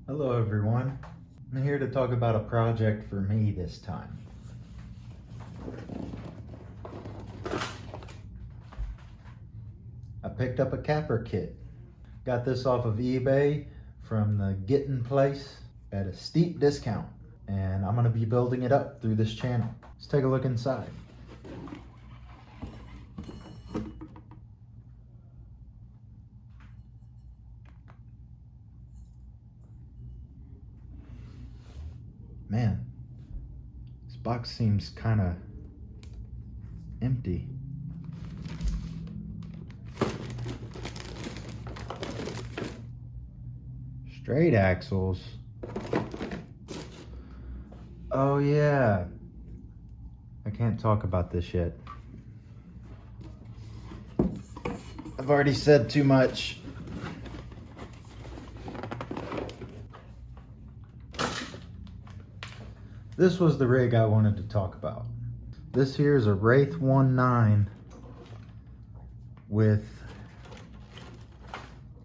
Hello everyone. I'm here to talk about a project for me this time. I picked up a capper kit. Got this off of eBay from the Gettin' Place at a steep discount. And I'm gonna be building it up through this channel. Let's take a look inside. Man, this box seems kind of empty. Straight axles. Oh yeah. I can't talk about this yet. I've already said too much. This was the rig I wanted to talk about. This here is a Wraith 1.9 with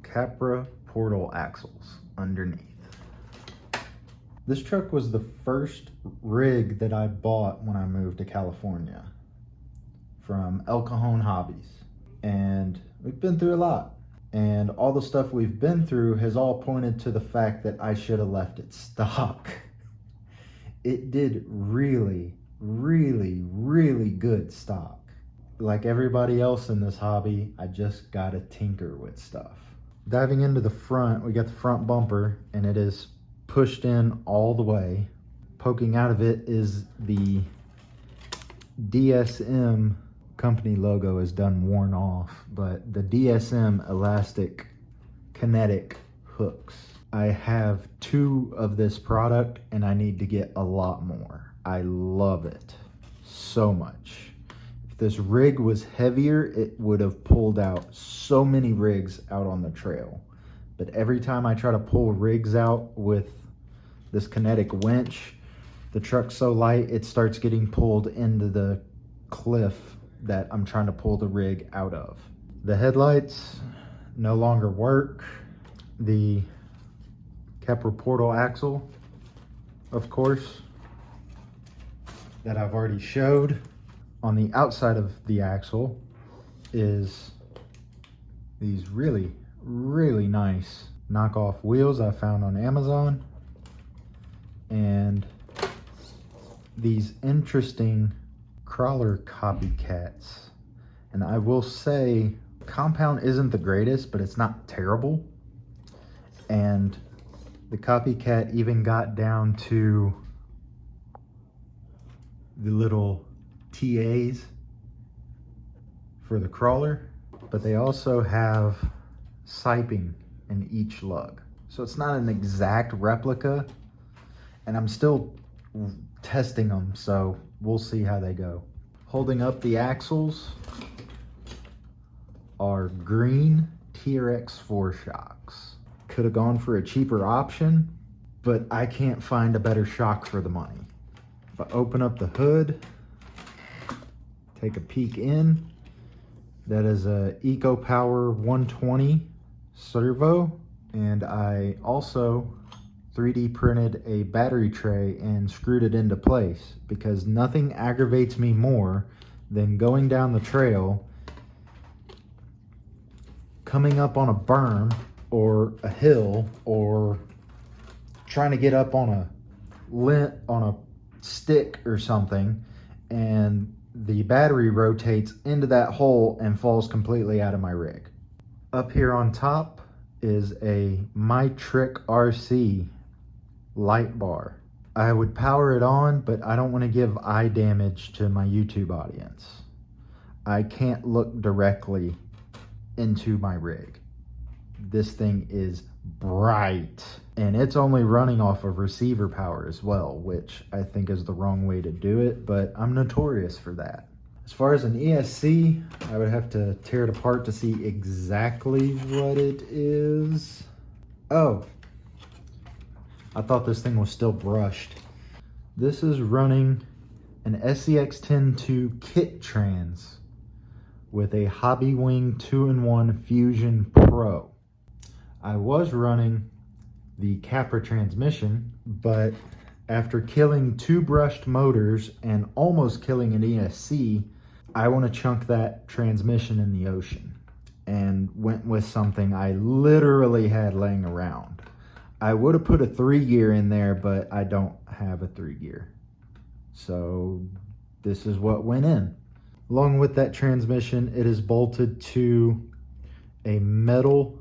Capra portal axles underneath. This truck was the first rig that I bought when I moved to California from El Cajon Hobbies. And we've been through a lot. And all the stuff we've been through has all pointed to the fact that I should have left it stock. It did really, really, really good stock. Like everybody else in this hobby, I just gotta tinker with stuff. Diving into the front, we got the front bumper and it is pushed in all the way. Poking out of it is the DSM company logo is done worn off, but the DSM elastic kinetic hooks. I have 2 of this product and I need to get a lot more. I love it so much. If this rig was heavier, it would have pulled out so many rigs out on the trail. But every time I try to pull rigs out with this kinetic winch, the truck's so light, it starts getting pulled into the cliff that I'm trying to pull the rig out of. The headlights no longer work. The Capra portal axle, of course, that I've already showed. On the outside of the axle is these really, really nice knockoff wheels I found on Amazon, and these interesting crawler copycats. And I will say, compound isn't the greatest, but it's not terrible. And the copycat even got down to the little TAs for the crawler, but they also have siping in each lug. So it's not an exact replica, and I'm still testing them, so we'll see how they go. Holding up the axles are green TRX4 shocks. Could have gone for a cheaper option, but I can't find a better shock for the money. If I open up the hood, take a peek in, that is a EcoPower 120 servo, and I also 3D printed a battery tray and screwed it into place, because nothing aggravates me more than going down the trail, coming up on a berm or a hill, or trying to get up on a stick or something, and the battery rotates into that hole and falls completely out of my rig. Up here on top is a My Trick RC light bar. I would power it on, but I don't want to give eye damage to my YouTube audience. I can't look directly into my rig. This thing is bright, and it's only running off of receiver power as well, which I think is the wrong way to do it, but I'm notorious for that. As far as an ESC, I would have to tear it apart to see exactly what it is. Oh, I thought this thing was still brushed. This is running an SCX-102 kit trans with a Hobbywing 2-in-1 Fusion Pro. I was running the Capra transmission, but after killing 2 brushed motors and almost killing an ESC, I want to chunk that transmission in the ocean, and went with something I literally had laying around. I would have put a 3-gear in there, but I don't have a 3-gear. So this is what went in. Along with that transmission, it is bolted to a metal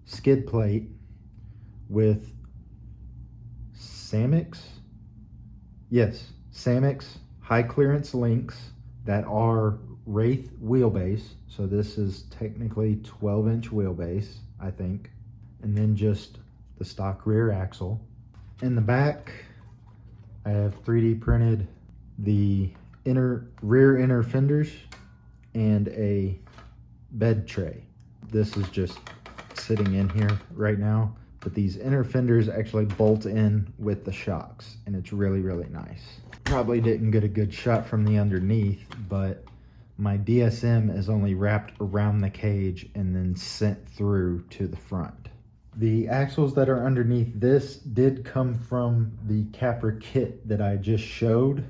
skid plate with Samix high clearance links that are Wraith wheelbase. So this is technically 12-inch wheelbase, I think. And then just the stock rear axle. In the back, I have 3D printed the rear inner fenders and a bed tray. This is just sitting in here right now, but these inner fenders actually bolt in with the shocks, and it's really, really nice. Probably didn't get a good shot from the underneath, but my DSM is only wrapped around the cage and then sent through to the front. The axles that are underneath this did come from the Capra kit that I just showed.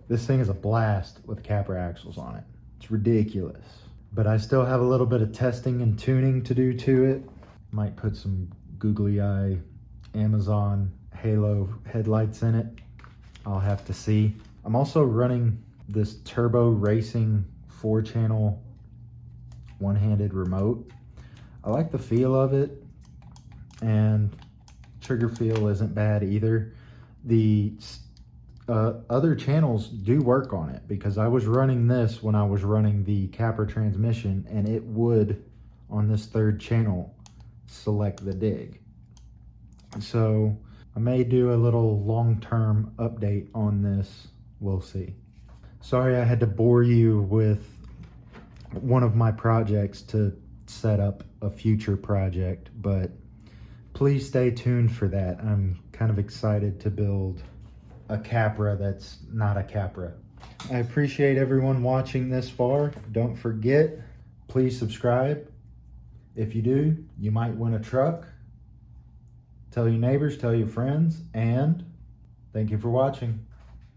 This thing is a blast with Capra axles on it. It's ridiculous. But I still have a little bit of testing and tuning to do to it. Might put some googly eye Amazon halo headlights in it. I'll have to see. I'm also running this Turbo Racing 4-channel one-handed remote. I like the feel of it, and trigger feel isn't bad either. The other channels do work on it, because I was running this when I was running the Capra transmission, and it would, on this 3rd channel, select the dig. So I may do a little long-term update on this. We'll see. Sorry I had to bore you with one of my projects to set up a future project, but please stay tuned for that. I'm kind of excited to build a Capra that's not a Capra. I appreciate everyone watching this far. Don't forget, please subscribe. If you do, you might win a truck. Tell your neighbors, tell your friends, and thank you for watching.